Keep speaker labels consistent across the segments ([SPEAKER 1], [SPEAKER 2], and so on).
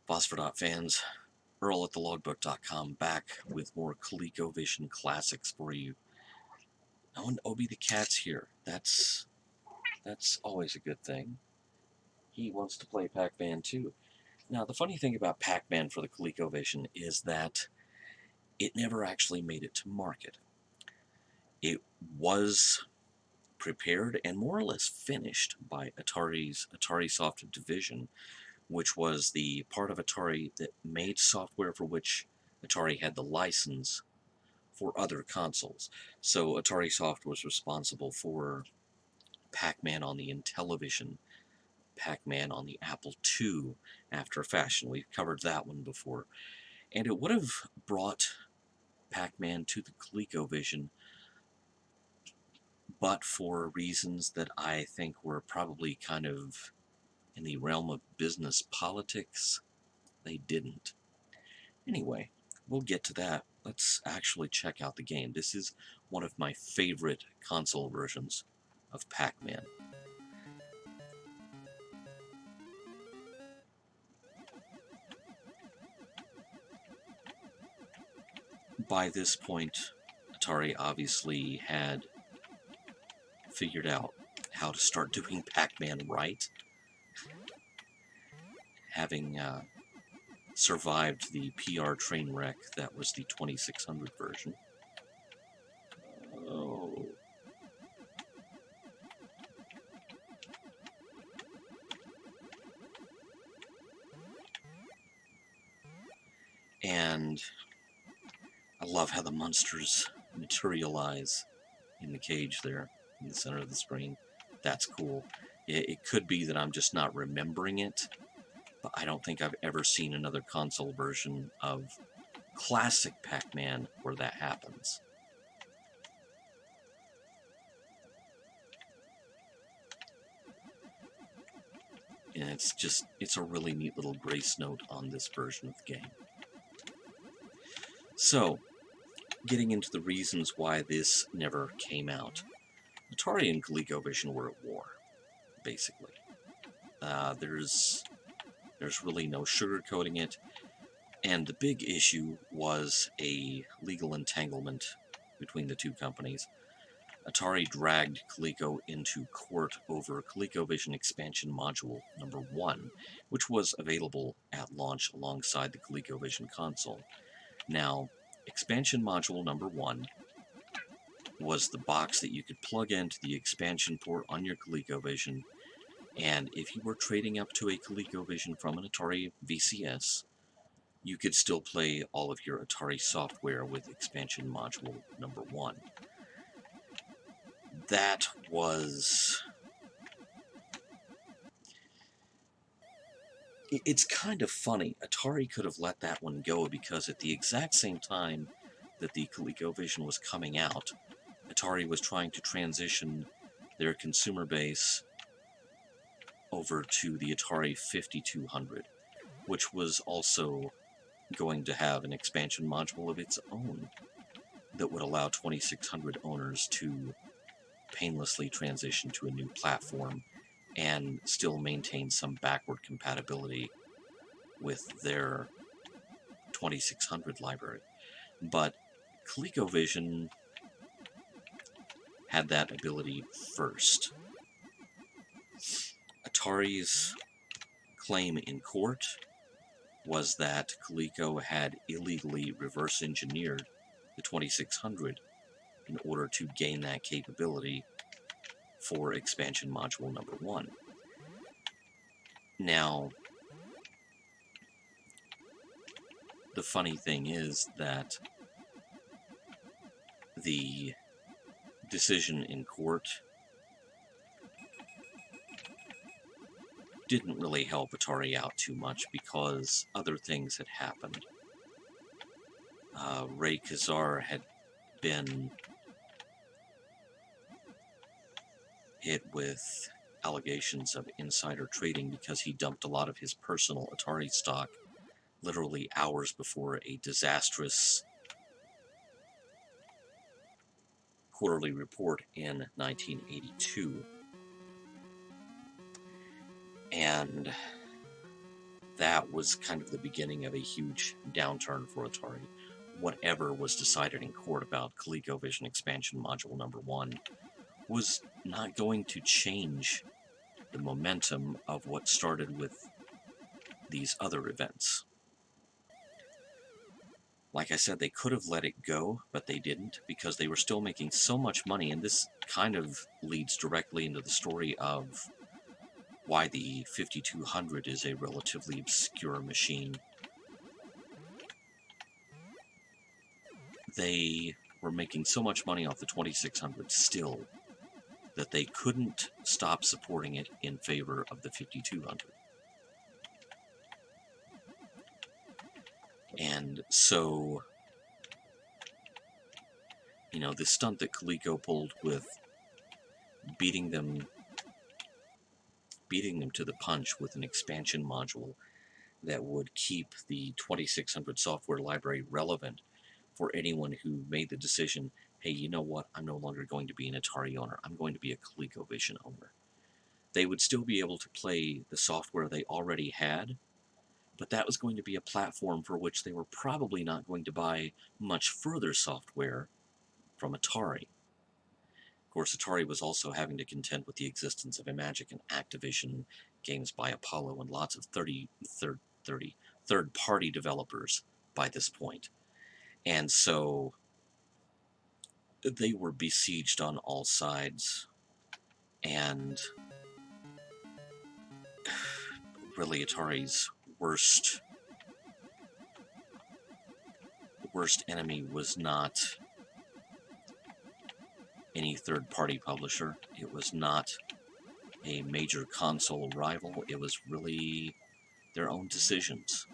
[SPEAKER 1] Phosphor Dot fans, Earl at thelogbook.com back with more Colecovision classics for you. Oh, and Obi the cat's here. That's always a good thing. He wants to play Pac-Man too. Now, the funny thing about Pac-Man for the Colecovision is that it never actually made it to market. It was prepared and more or less finished by Atari's Atari Soft division, which was the part of Atari that made software for which Atari had the license for other consoles. So Atari Soft was responsible for Pac-Man on the Intellivision, Pac-Man on the Apple II after a fashion. We've covered that one before. And it would have brought Pac-Man to the ColecoVision, but for reasons that I think were probably kind of in the realm of business politics, they didn't. Anyway, we'll get to that. Let's actually check out the game. This is one of my favorite console versions of Pac-Man. By this point, Atari obviously had figured out how to start doing Pac-Man right, having survived the PR train wreck that was the 2600 version. Oh. And I love how the monsters materialize in the cage there in the center of the screen. That's cool. It could be that I'm just not remembering it, but I don't think I've ever seen another console version of classic Pac-Man where that happens. And it's a really neat little grace note on this version of the game. So, getting into the reasons why this never came out. Atari and ColecoVision were at war, basically. There's really no sugarcoating it, and the big issue was a legal entanglement between the two companies. Atari dragged Coleco into court over ColecoVision Expansion Module number 1, which was available at launch alongside the ColecoVision console. Now, Expansion Module number 1 was the box that you could plug into the expansion port on your ColecoVision, and if you were trading up to a ColecoVision from an Atari VCS, you could still play all of your Atari software with Expansion Module number 1. That was... It's kind of funny. Atari could have let that one go because at the exact same time that the ColecoVision was coming out, Atari was trying to transition their consumer base over to the Atari 5200, which was also going to have an expansion module of its own that would allow 2600 owners to painlessly transition to a new platform and still maintain some backward compatibility with their 2600 library. But ColecoVision had that ability first. Atari's claim in court was that Coleco had illegally reverse-engineered the 2600 in order to gain that capability for expansion module number 1. Now, the funny thing is that the decision in court didn't really help Atari out too much because other things had happened. Ray Kazar had been hit with allegations of insider trading because he dumped a lot of his personal Atari stock literally hours before a disastrous quarterly report in 1982. And that was kind of the beginning of a huge downturn for Atari. Whatever was decided in court about ColecoVision expansion module number 1 was not going to change the momentum of what started with these other events. Like I said, they could have let it go, but they didn't, because they were still making so much money, and this kind of leads directly into the story of why the 5200 is a relatively obscure machine. They were making so much money off the 2600 still that they couldn't stop supporting it in favor of the 5200. And so, you know, the stunt that Coleco pulled with beating them to the punch with an expansion module that would keep the 2600 software library relevant for anyone who made the decision, hey, you know what, I'm no longer going to be an Atari owner, I'm going to be a ColecoVision owner. They would still be able to play the software they already had, but that was going to be a platform for which they were probably not going to buy much further software from Atari. Of course, Atari was also having to contend with the existence of Imagic and Activision, games by Apollo, and lots of third-party developers by this point. And so they were besieged on all sides, and really Atari's worst enemy was not any third-party publisher. It was not a major console rival. It was really their own decisions.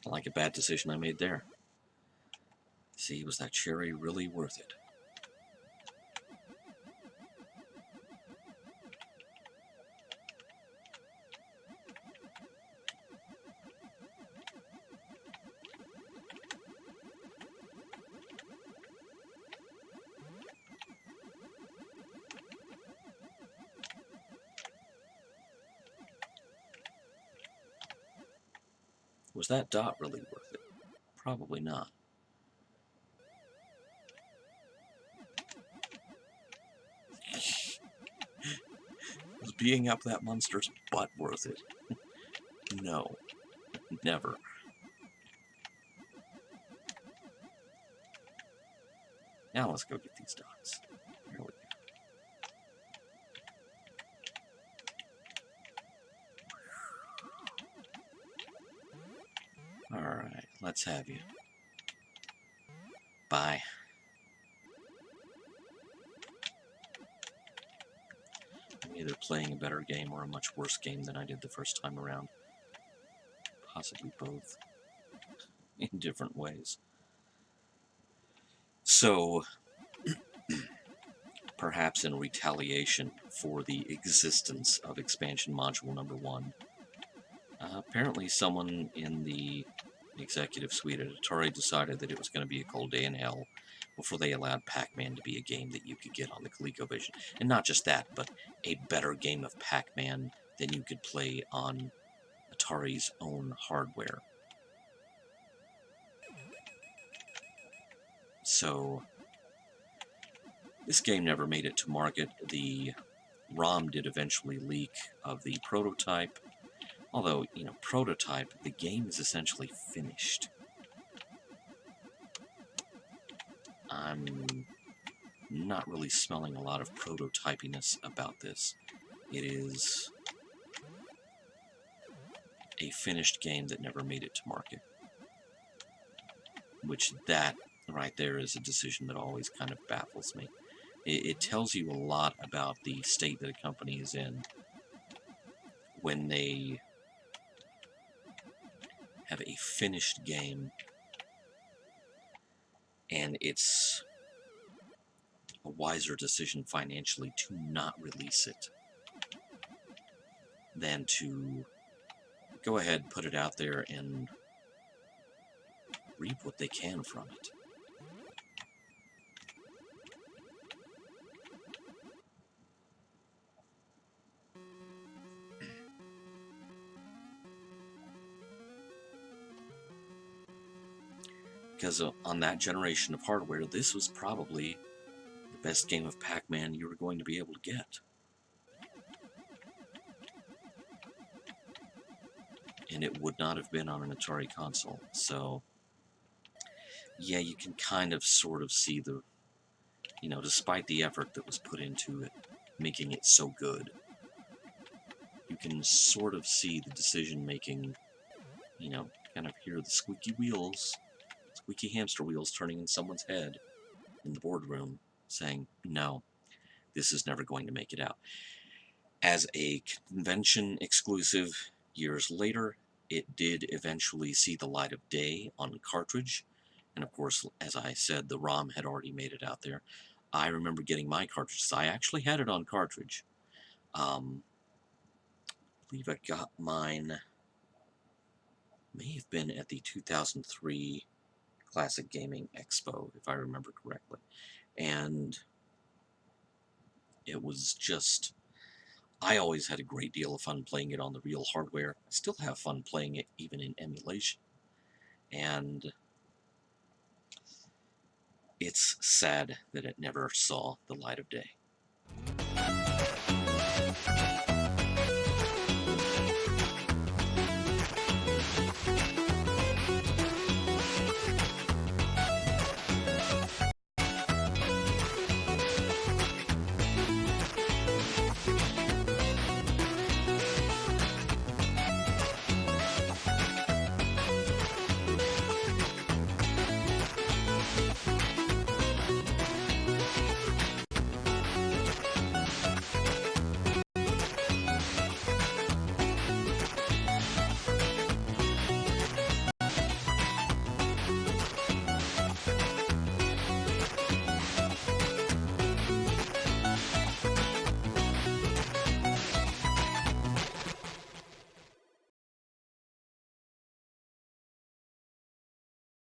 [SPEAKER 1] Like a bad decision I made there. See, was that cherry really worth it? Was that dot really worth it? Probably not. Was being up that monster's butt worth it? No. Never. Now let's go get these dots. Here we go. Alright, let's have you. Bye. I'm either playing a better game or a much worse game than I did the first time around. Possibly both. In different ways. So, perhaps in retaliation for the existence of expansion module number 1, apparently someone in the executive suite at Atari decided that it was going to be a cold day in hell before they allowed Pac-Man to be a game that you could get on the ColecoVision. And not just that, but a better game of Pac-Man than you could play on Atari's own hardware. So, this game never made it to market. The ROM did eventually leak of the prototype. Although, you know, prototype, the game is essentially finished. I'm not really smelling a lot of prototypiness about this. It is a finished game that never made it to market. Which, that right there is a decision that always kind of baffles me. It tells you a lot about the state that a company is in when they have a finished game and it's a wiser decision financially to not release it than to go ahead, put it out there, and reap what they can from it. Because on that generation of hardware, this was probably the best game of Pac-Man you were going to be able to get. And it would not have been on an Atari console. So, yeah, you can kind of sort of see the, despite the effort that was put into it, making it so good, you can sort of see the decision-making, kind of hear the squeaky hamster wheels turning in someone's head in the boardroom, saying, no, this is never going to make it out. As a convention exclusive years later, it did eventually see the light of day on cartridge. And of course, as I said, the ROM had already made it out there. I remember getting my cartridges. I actually had it on cartridge. I believe I got mine, may have been at the 2003 Classic Gaming Expo, if I remember correctly. And it was just, I always had a great deal of fun playing it on the real hardware. I still have fun playing it even in emulation. And it's sad that it never saw the light of day.